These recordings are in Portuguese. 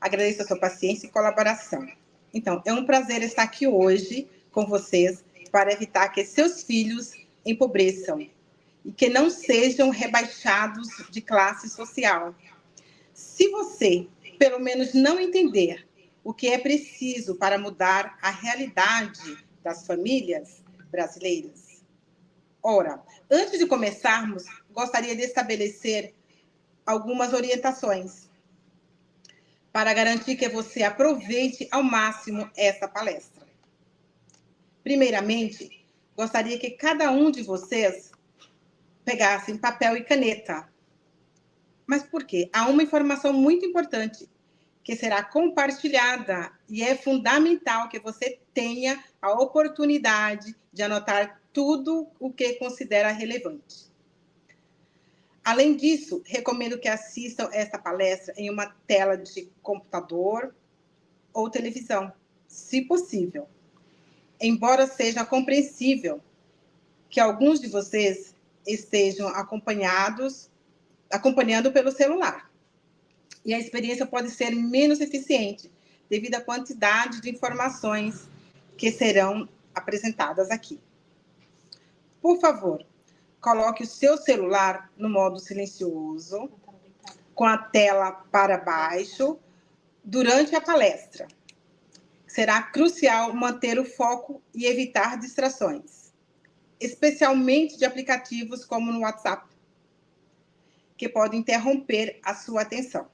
Agradeço a sua paciência e colaboração. Então, é um prazer estar aqui hoje com vocês para evitar que seus filhos empobreçam e que não sejam rebaixados de classe social. Se você, pelo menos, não entender o que é preciso para mudar a realidade das famílias brasileiras. Ora, antes de começarmos, gostaria de estabelecer algumas orientações para garantir que você aproveite ao máximo essa palestra. Primeiramente, gostaria que cada um de vocês pegasse papel e caneta. Mas por quê? Há uma informação muito importante que será compartilhada e é fundamental que você tenha a oportunidade de anotar tudo o que considera relevante. Além disso, recomendo que assistam esta palestra em uma tela de computador ou televisão, se possível. Embora seja compreensível que alguns de vocês estejam acompanhando pelo celular. E a experiência pode ser menos eficiente devido à quantidade de informações que serão apresentadas aqui. Por favor, coloque o seu celular no modo silencioso, com a tela para baixo, durante a palestra. Será crucial manter o foco e evitar distrações, especialmente de aplicativos como no WhatsApp, que podem interromper a sua atenção.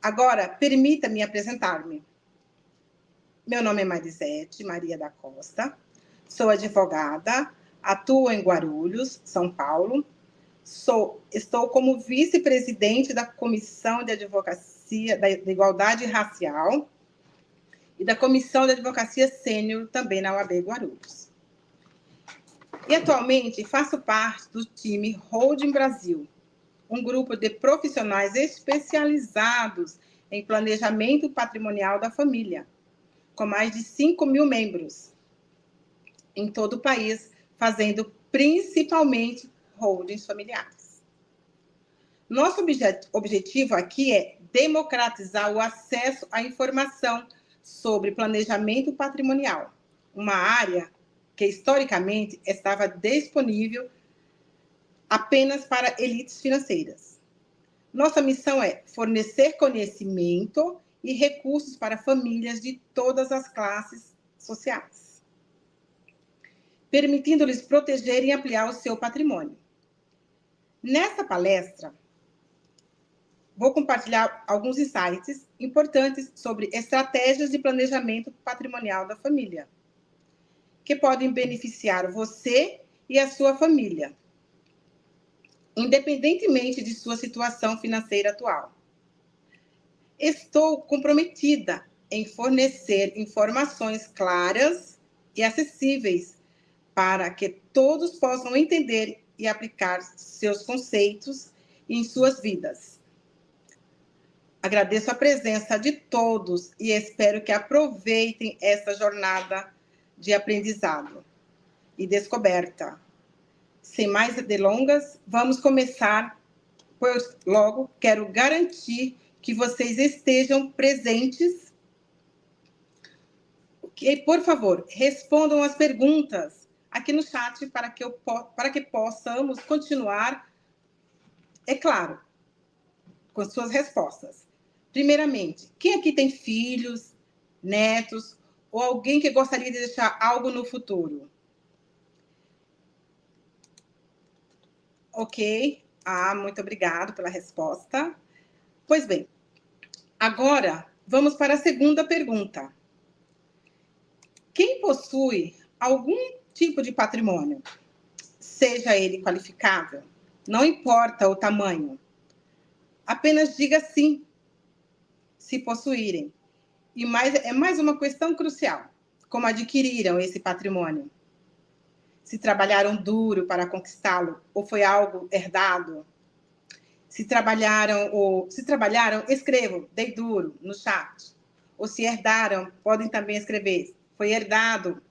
Agora, permita-me apresentar-me. Meu nome é Marisete Maria da Costa, sou advogada, atuo em Guarulhos, São Paulo. Estou como vice-presidente da Comissão de Advocacia da Igualdade Racial e da Comissão de Advocacia Sênior, também na UAB Guarulhos. E atualmente faço parte do time Holding Brasil, um grupo de profissionais especializados em planejamento patrimonial da família, com mais de 5.000 membros em todo o país, fazendo principalmente holdings familiares. Nosso objetivo aqui é democratizar o acesso à informação sobre planejamento patrimonial, uma área que historicamente estava disponível apenas para elites financeiras. Nossa missão é fornecer conhecimento e recursos para famílias de todas as classes sociais, permitindo-lhes proteger e ampliar o seu patrimônio. Nesta palestra, vou compartilhar alguns insights importantes sobre estratégias de planejamento patrimonial da família, que podem beneficiar você e a sua família, independentemente de sua situação financeira atual. Estou comprometida em fornecer informações claras e acessíveis para que todos possam entender e aplicar seus conceitos em suas vidas. Agradeço a presença de todos e espero que aproveitem essa jornada de aprendizado e descoberta. Sem mais delongas, vamos começar, pois logo quero garantir que vocês estejam presentes. E, por favor, respondam as perguntas aqui no chat para que possamos continuar, é claro, com suas respostas. Primeiramente, quem aqui tem filhos, netos, ou alguém que gostaria de deixar algo no futuro? Ok. Muito obrigado pela resposta. Pois bem, agora vamos para a segunda pergunta. Quem possui algum tipo de patrimônio, seja ele qualificável, não importa o tamanho, apenas diga sim, se possuírem. E é mais uma questão crucial: como adquiriram esse patrimônio? Se trabalharam duro para conquistá-lo ou foi algo herdado? Se trabalharam, escrevam, dei duro no chat. Ou se herdaram, podem também escrever, foi herdado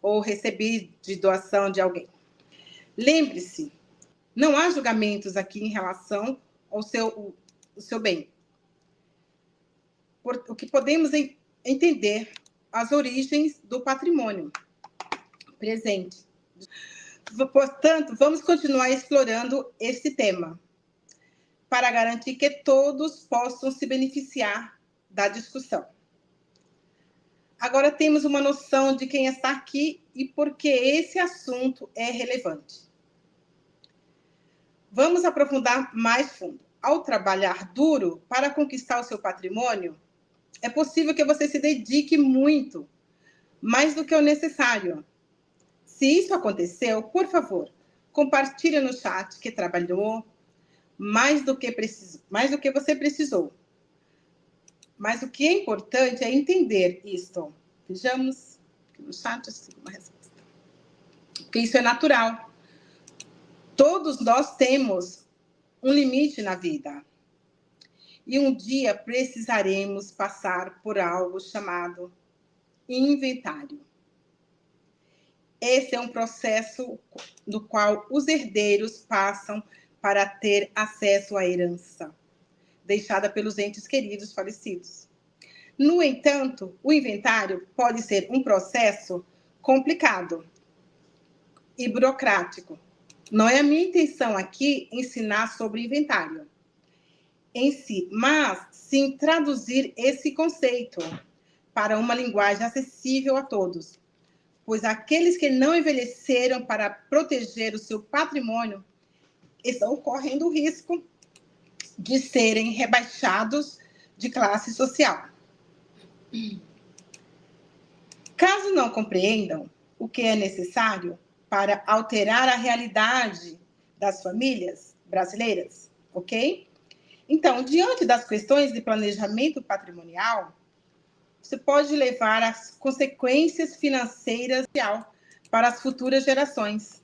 ou recebi de doação de alguém. Lembre-se, não há julgamentos aqui em relação ao seu bem. o que podemos entender as origens do patrimônio presente. Portanto, vamos continuar explorando esse tema para garantir que todos possam se beneficiar da discussão. Agora temos uma noção de quem está aqui e por que esse assunto é relevante. Vamos aprofundar mais fundo. Ao trabalhar duro para conquistar o seu patrimônio, é possível que você se dedique muito, mais do que o necessário. Se isso aconteceu, por favor, compartilhe no chat que trabalhou mais do que você precisou. Mas o que é importante é entender isto. Vejamos no chat uma resposta. Porque isso é natural. Todos nós temos um limite na vida. E um dia precisaremos passar por algo chamado inventário. Esse é um processo no qual os herdeiros passam para ter acesso à herança deixada pelos entes queridos falecidos. No entanto, o inventário pode ser um processo complicado e burocrático. Não é a minha intenção aqui ensinar sobre inventário em si, mas sim traduzir esse conceito para uma linguagem acessível a todos, pois aqueles que não envelheceram para proteger o seu patrimônio estão correndo o risco de serem rebaixados de classe social. Caso não compreendam o que é necessário para alterar a realidade das famílias brasileiras, ok? Então, diante das questões de planejamento patrimonial, você pode levar às consequências financeiras para as futuras gerações.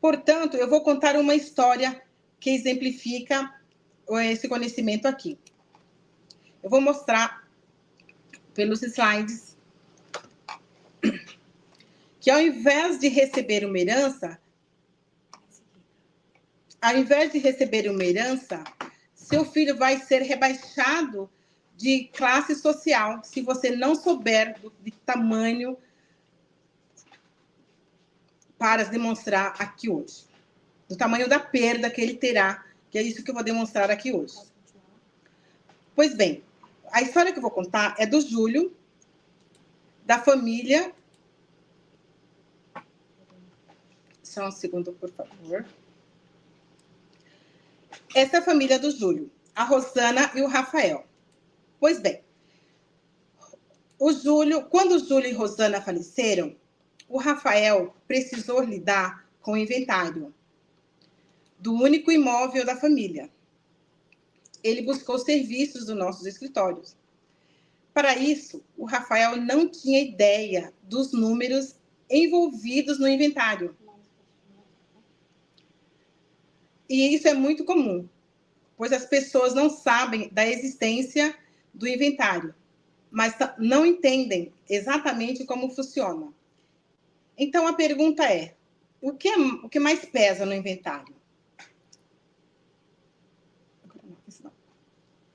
Portanto, eu vou contar uma história que exemplifica esse conhecimento aqui. Eu vou mostrar pelos slides que ao invés de receber uma herança, seu filho vai ser rebaixado de classe social se você não souber de tamanho para demonstrar aqui hoje. Do tamanho da perda que ele terá, que é isso que eu vou demonstrar aqui hoje. Pois bem, a história que eu vou contar é do Júlio, da família... Só um segundo, por favor. Essa é a família do Júlio, a Rosana e o Rafael. Pois bem, quando o Júlio e Rosana faleceram, o Rafael precisou lidar com o inventário do único imóvel da família. Ele buscou serviços dos nossos escritórios. Para isso, o Rafael não tinha ideia dos números envolvidos no inventário. E isso é muito comum, pois as pessoas não sabem da existência do inventário, mas não entendem exatamente como funciona. Então, a pergunta é, o que mais pesa no inventário?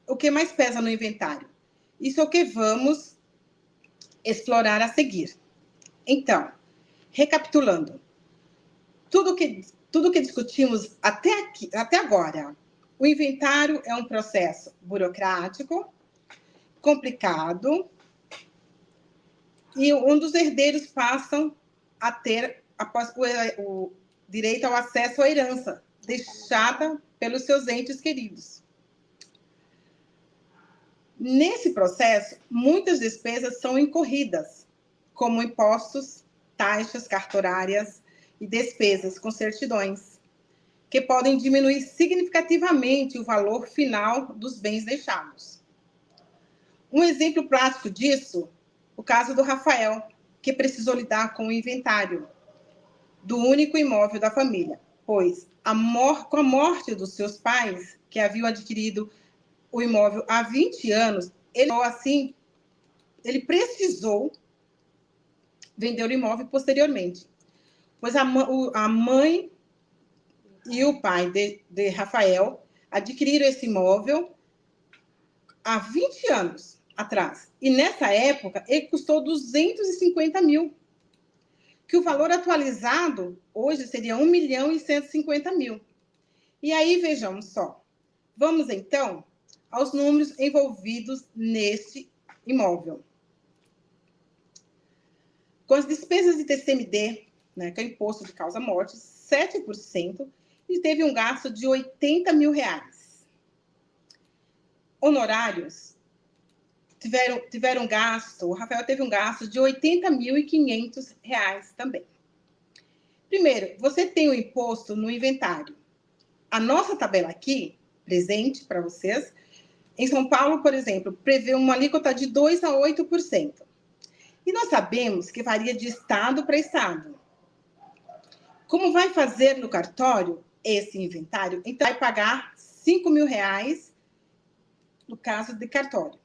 O que mais pesa no inventário? Isso é o que vamos explorar a seguir. Então, recapitulando, tudo que discutimos até agora, o inventário é um processo burocrático, complicado, e um dos herdeiros passam a ter o direito ao acesso à herança, deixada pelos seus entes queridos. Nesse processo, muitas despesas são incorridas, como impostos, taxas cartorárias e despesas com certidões, que podem diminuir significativamente o valor final dos bens deixados. Um exemplo prático disso, o caso do Rafael, que precisou lidar com o inventário do único imóvel da família, pois com a morte dos seus pais, que haviam adquirido o imóvel há 20 anos, ele precisou vender o imóvel posteriormente, pois a mãe e o pai de Rafael adquiriram esse imóvel há 20 anos atrás. E nessa época, ele custou 250 mil, que o valor atualizado hoje seria 1.150.000. E aí, vejamos só. Vamos, então, aos números envolvidos neste imóvel. Com as despesas de TCMD, né, que é o imposto de causa-morte, 7%, e teve um gasto de R$80 mil. Honorários tiveram gasto, o Rafael teve um gasto de R$80.500 também. Primeiro, você tem o imposto no inventário. A nossa tabela aqui, presente para vocês, em São Paulo, por exemplo, prevê uma alíquota de 2% a 8%. E nós sabemos que varia de estado para estado. Como vai fazer no cartório esse inventário? Então, vai pagar R$5 mil no caso de cartório.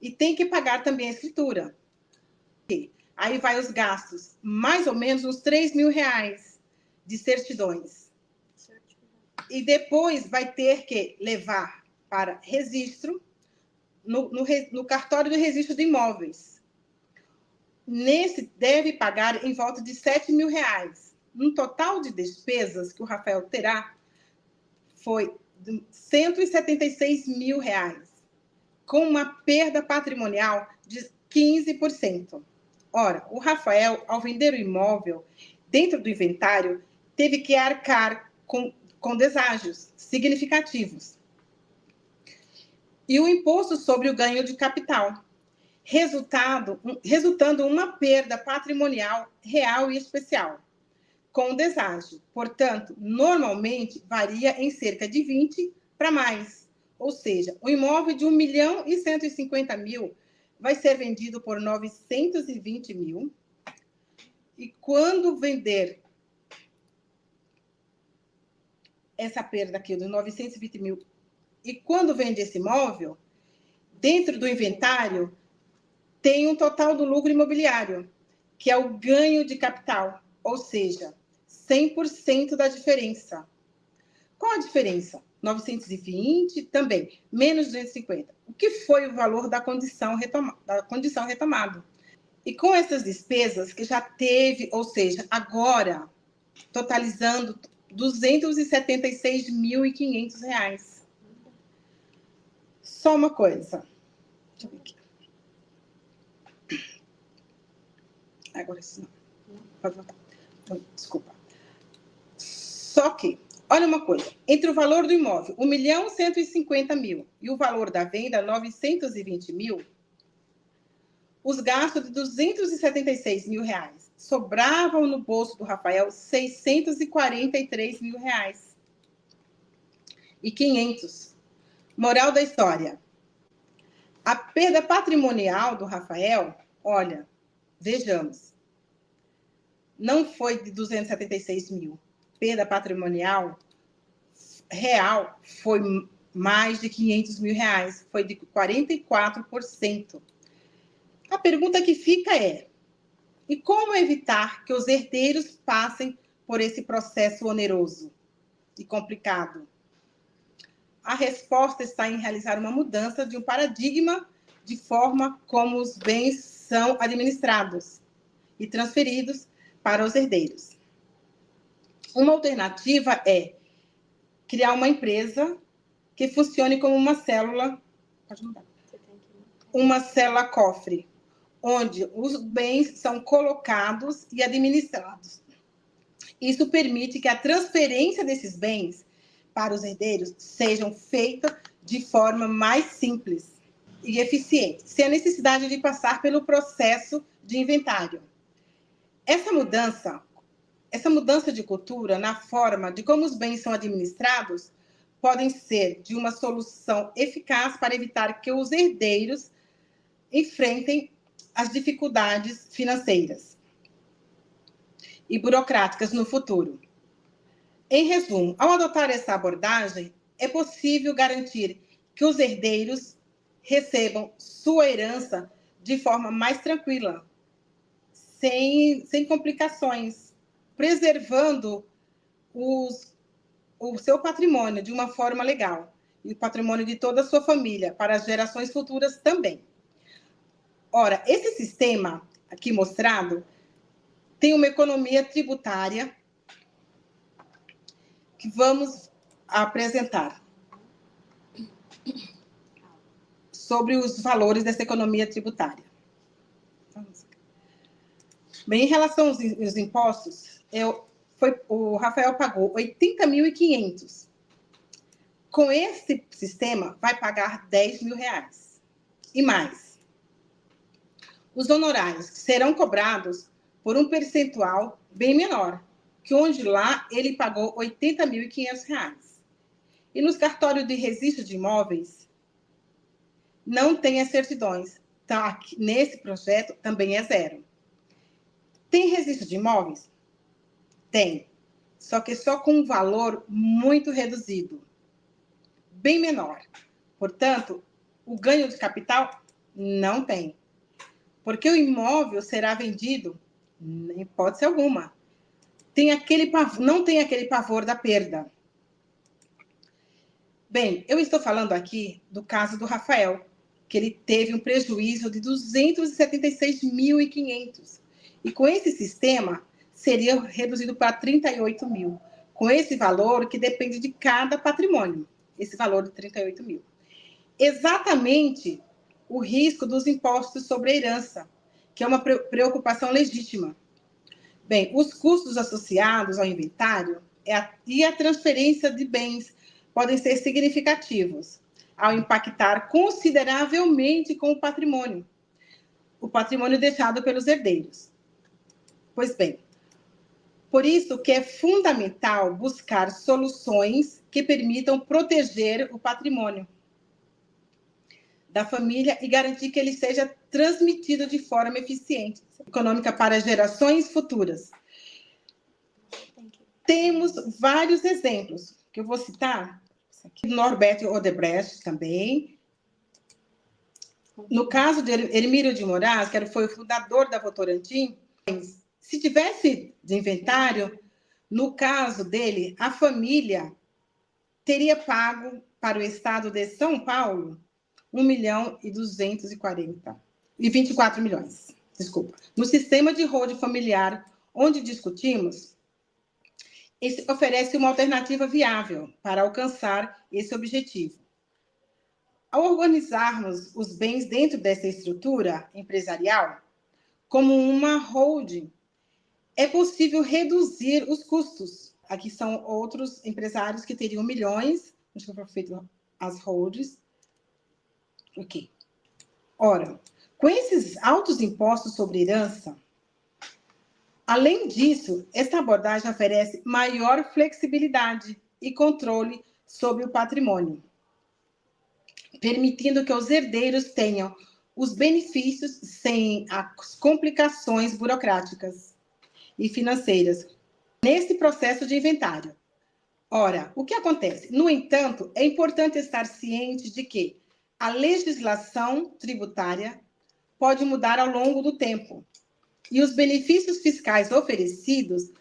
E tem que pagar também a escritura. Aí vai os gastos, mais ou menos uns R$3 mil de certidões. E depois vai ter que levar para registro no cartório do registro de imóveis. Nesse deve pagar em volta de R$7 mil. No total de despesas que o Rafael terá foi de R$176 mil, com uma perda patrimonial de 15%. Ora, o Rafael, ao vender o imóvel dentro do inventário, teve que arcar com deságios significativos. E o imposto sobre o ganho de capital, resultando uma perda patrimonial real e especial, com deságio. Portanto, normalmente varia em cerca de 20 para mais. Ou seja, o imóvel de 1.150.000 vai ser vendido por 920 mil. E quando vender essa perda aqui dos 920 mil, e quando vende esse imóvel, dentro do inventário, tem um total do lucro imobiliário, que é o ganho de capital, ou seja, 100% da diferença. Qual a diferença? 920 também, menos 250. O que foi o valor da condição retomada? E com essas despesas que já teve, ou seja, agora, totalizando R$276.500. Só uma coisa. Deixa eu ver aqui. Agora sim. Pode voltar. Desculpa. Só que, olha uma coisa. Entre o valor do imóvel, 1.150.000, e o valor da venda, 920 mil, os gastos de 276 mil reais sobravam no bolso do Rafael 643 mil reais. E 500. Moral da história. A perda patrimonial do Rafael, olha, vejamos, não foi de 276 mil. Perda patrimonial real foi mais de 500 mil reais, foi de 44%. A pergunta que fica é: e como evitar que os herdeiros passem por esse processo oneroso e complicado? A resposta está em realizar uma mudança de um paradigma de forma como os bens são administrados e transferidos para os herdeiros. Uma alternativa é criar uma empresa que funcione como uma célula, cofre, onde os bens são colocados e administrados. Isso permite que a transferência desses bens para os herdeiros sejam feita de forma mais simples e eficiente, sem a necessidade de passar pelo processo de inventário. Essa mudança de cultura na forma de como os bens são administrados podem ser de uma solução eficaz para evitar que os herdeiros enfrentem as dificuldades financeiras e burocráticas no futuro. Em resumo, ao adotar essa abordagem, é possível garantir que os herdeiros recebam sua herança de forma mais tranquila, sem complicações, preservando o seu patrimônio de uma forma legal e o patrimônio de toda a sua família, para as gerações futuras também. Ora, esse sistema aqui mostrado tem uma economia tributária que vamos apresentar sobre os valores dessa economia tributária. Bem, em relação aos impostos, o Rafael pagou 80.500. Com esse sistema, vai pagar 10 mil reais. E mais, os honorários serão cobrados por um percentual bem menor, que onde lá ele pagou 80.500 reais. E nos cartórios de registro de imóveis, não tem as certidões. Então, aqui, nesse projeto, também é zero. Tem registro de imóveis? Tem. Só que só com um valor muito reduzido. Bem menor. Portanto, o ganho de capital não tem. Porque o imóvel será vendido em hipótese alguma. Não tem aquele pavor da perda. Bem, eu estou falando aqui do caso do Rafael, que ele teve um prejuízo de 276.500. E com esse sistema, seria reduzido para 38 mil. Com esse valor que depende de cada patrimônio. Esse valor de 38 mil. Exatamente o risco dos impostos sobre a herança, que é uma preocupação legítima. Bem, os custos associados ao inventário e a transferência de bens podem ser significativos, ao impactar consideravelmente com o patrimônio deixado pelos herdeiros. Pois bem, por isso que é fundamental buscar soluções que permitam proteger o patrimônio da família e garantir que ele seja transmitido de forma eficiente, econômica para gerações futuras. Temos vários exemplos que eu vou citar. Norberto Odebrecht também. No caso de Hermílio de Moraes, que foi o fundador da Votorantim, se tivesse de inventário, no caso dele, a família teria pago para o estado de São Paulo 1.224 milhões. Desculpa. No sistema de holding familiar, onde discutimos, esse oferece uma alternativa viável para alcançar esse objetivo. Ao organizarmos os bens dentro dessa estrutura empresarial, como uma holding, é possível reduzir os custos. Aqui são outros empresários que teriam milhões, acho que foi feito as holdings. Ok. Ora, com esses altos impostos sobre herança, além disso, esta abordagem oferece maior flexibilidade e controle sobre o patrimônio, permitindo que os herdeiros tenham os benefícios sem as complicações burocráticas e financeiras nesse processo de inventário. Ora, o que acontece? No entanto, é importante estar ciente de que a legislação tributária pode mudar ao longo do tempo e os benefícios fiscais oferecidos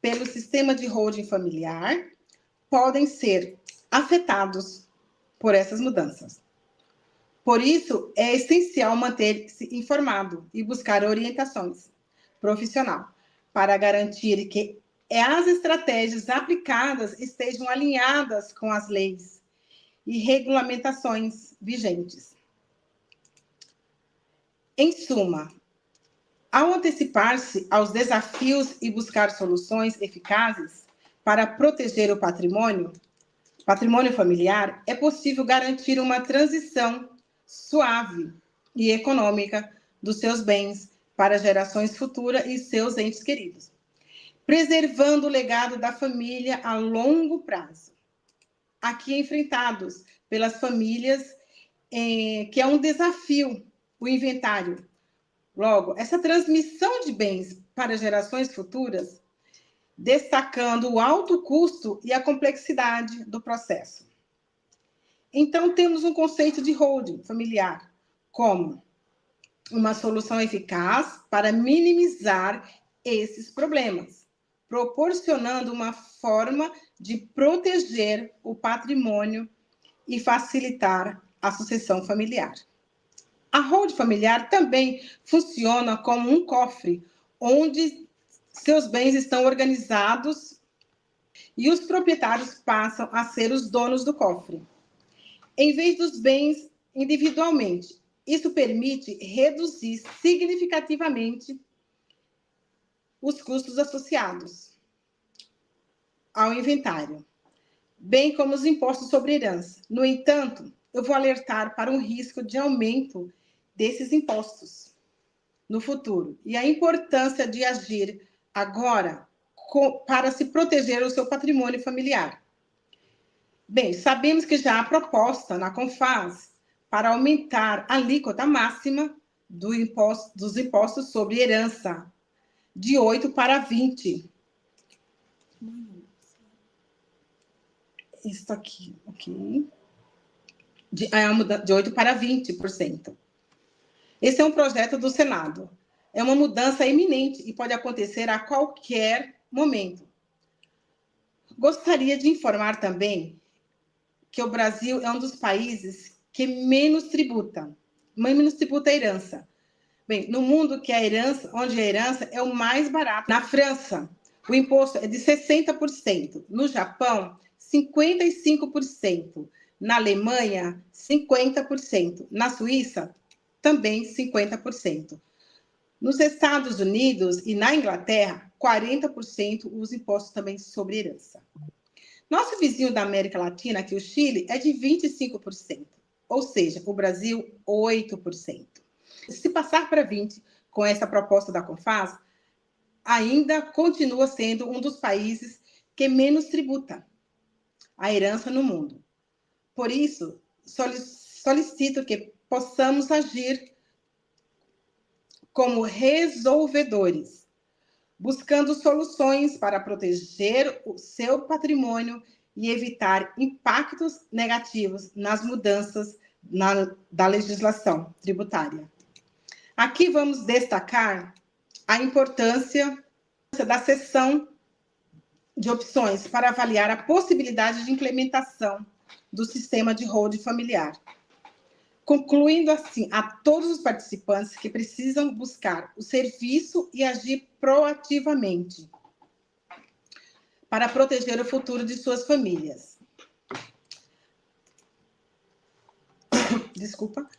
pelo sistema de holding familiar podem ser afetados por essas mudanças. Por isso, é essencial manter-se informado e buscar orientações profissionais para garantir que as estratégias aplicadas estejam alinhadas com as leis e regulamentações vigentes. Em suma, ao antecipar-se aos desafios e buscar soluções eficazes para proteger o patrimônio familiar, é possível garantir uma transição suave e econômica dos seus bens para gerações futuras e seus entes queridos, preservando o legado da família a longo prazo. Aqui enfrentados pelas famílias, que é um desafio, o inventário. Logo, essa transmissão de bens para gerações futuras, destacando o alto custo e a complexidade do processo. Então, temos um conceito de holding familiar como uma solução eficaz para minimizar esses problemas, proporcionando uma forma de proteger o patrimônio e facilitar a sucessão familiar. A holding familiar também funciona como um cofre, onde seus bens estão organizados e os proprietários passam a ser os donos do cofre, em vez dos bens individualmente. Isso permite reduzir significativamente os custos associados ao inventário, bem como os impostos sobre herança. No entanto, eu vou alertar para um risco de aumento desses impostos no futuro e a importância de agir agora para se proteger o seu patrimônio familiar. Bem, sabemos que já há proposta na CONFAS para aumentar a alíquota máxima dos impostos sobre herança de 8 para 20. Isso aqui, ok. De 8 para 20%. Esse é um projeto do Senado. É uma mudança iminente e pode acontecer a qualquer momento. Gostaria de informar também que o Brasil é um dos países que menos tributa a herança. Bem, no mundo que a herança, onde a herança é o mais barato. Na França, o imposto é de 60%. No Japão, 55%. Na Alemanha, 50%. Na Suíça, também 50%. Nos Estados Unidos e na Inglaterra, 40% os impostos também sobre herança. Nosso vizinho da América Latina, aqui o Chile, é de 25%, ou seja, o Brasil, 8%. Se passar para 20% com essa proposta da CONFAS, ainda continua sendo um dos países que menos tributa a herança no mundo. Por isso, solicito que possamos agir como resolvedores, buscando soluções para proteger o seu patrimônio e evitar impactos negativos nas mudanças da legislação tributária. Aqui vamos destacar a importância da seção de opções para avaliar a possibilidade de implementação do sistema de holding familiar, concluindo assim a todos os participantes que precisam buscar o serviço e agir proativamente para proteger o futuro de suas famílias. Desculpa.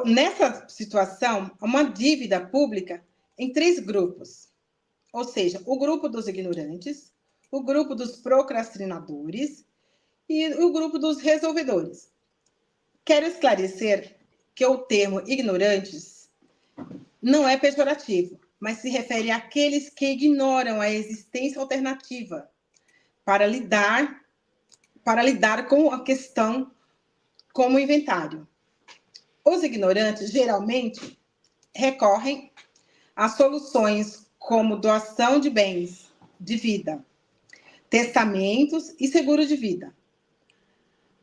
Nessa situação, uma dívida pública em 3 grupos, ou seja, o grupo dos ignorantes, o grupo dos procrastinadores e o grupo dos resolvedores. Quero esclarecer que o termo ignorantes não é pejorativo, mas se refere àqueles que ignoram a existência alternativa para lidar com a questão como inventário. Os ignorantes geralmente recorrem a soluções como doação de bens de vida, testamentos e seguro de vida.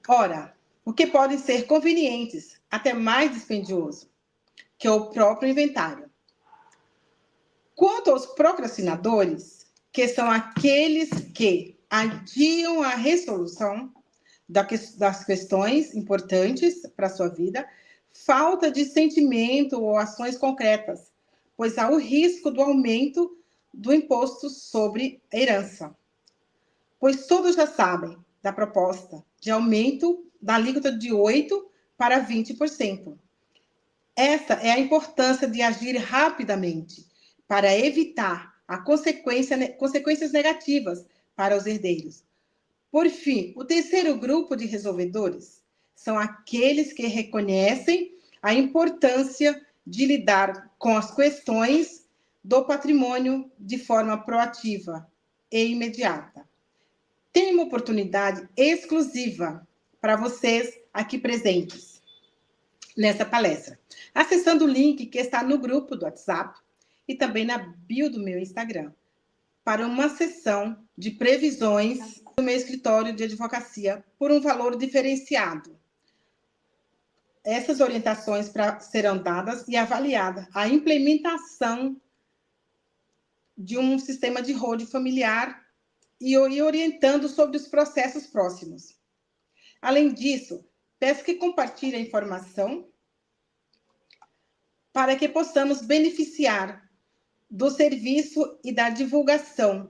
Ora, o que podem ser convenientes, até mais dispendioso, que é o próprio inventário. Quanto aos procrastinadores, que são aqueles que adiam a resolução das questões importantes para a sua vida, falta de sentimento ou ações concretas, pois há o risco do aumento do imposto sobre a herança. Pois todos já sabem da proposta de aumento da alíquota de 8% para 20%. Essa é a importância de agir rapidamente para evitar consequências negativas para os herdeiros. Por fim, o terceiro grupo de resolvedores são aqueles que reconhecem a importância de lidar com as questões do patrimônio de forma proativa e imediata. Tem uma oportunidade exclusiva para vocês aqui presentes nessa palestra, acessando o link que está no grupo do WhatsApp e também na bio do meu Instagram, para uma sessão de previsões do meu escritório de advocacia por um valor diferenciado. Essas orientações serão dadas e avaliada a implementação de um sistema de holding familiar e orientando sobre os processos próximos. Além disso, peço que compartilhe a informação para que possamos beneficiar do serviço e da divulgação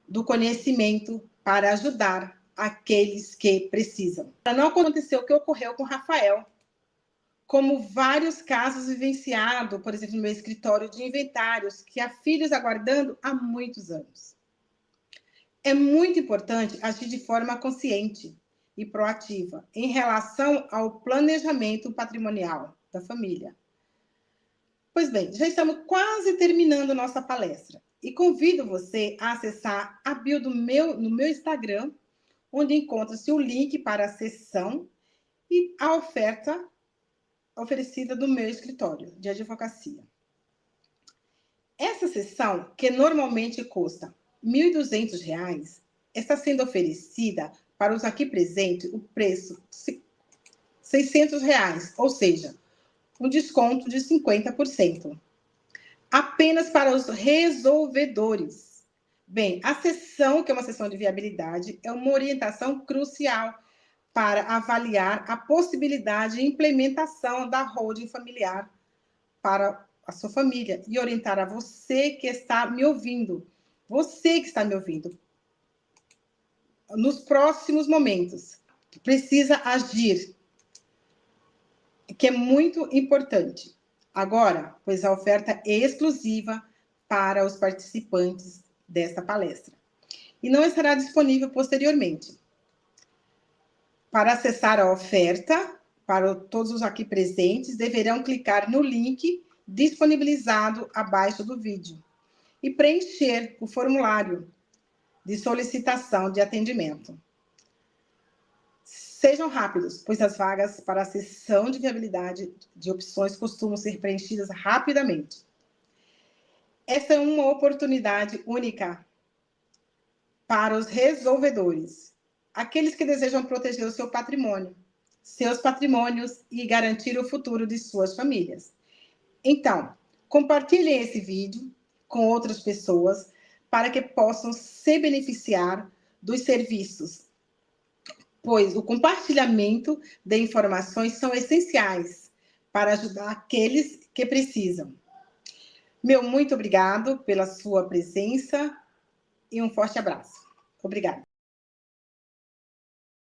do conhecimento para ajudar aqueles que precisam. Para não acontecer o que ocorreu com o Rafael, como vários casos vivenciados, por exemplo, no meu escritório de inventários, que há filhos aguardando há muitos anos. É muito importante agir de forma consciente e proativa em relação ao planejamento patrimonial da família. Pois bem, já estamos quase terminando nossa palestra e convido você a acessar a bio no meu Instagram, onde encontra-se o link para a sessão e a oferta oferecida do meu escritório de advocacia. Essa sessão, que normalmente custa R$ 1.200, está sendo oferecida para os aqui presentes o preço de R$ 600, ou seja, um desconto de 50%. Apenas para os resolvedores. Bem, a sessão, que é uma sessão de viabilidade, é uma orientação crucial para avaliar a possibilidade de implementação da holding familiar para a sua família e orientar a você que está me ouvindo, nos próximos momentos. Precisa agir, que é muito importante. Agora, pois a oferta é exclusiva para os participantes desta palestra e não estará disponível posteriormente. Para acessar a oferta, para todos os aqui presentes, deverão clicar no link disponibilizado abaixo do vídeo e preencher o formulário de solicitação de atendimento. Sejam rápidos, pois as vagas para a sessão de viabilidade de opções costumam ser preenchidas rapidamente. Essa é uma oportunidade única para os resolvedores, aqueles que desejam proteger o seu patrimônio, seus patrimônios e garantir o futuro de suas famílias. Então, compartilhem esse vídeo com outras pessoas para que possam se beneficiar dos serviços, pois o compartilhamento de informações são essenciais para ajudar aqueles que precisam. Meu muito obrigado pela sua presença e um forte abraço. Obrigada.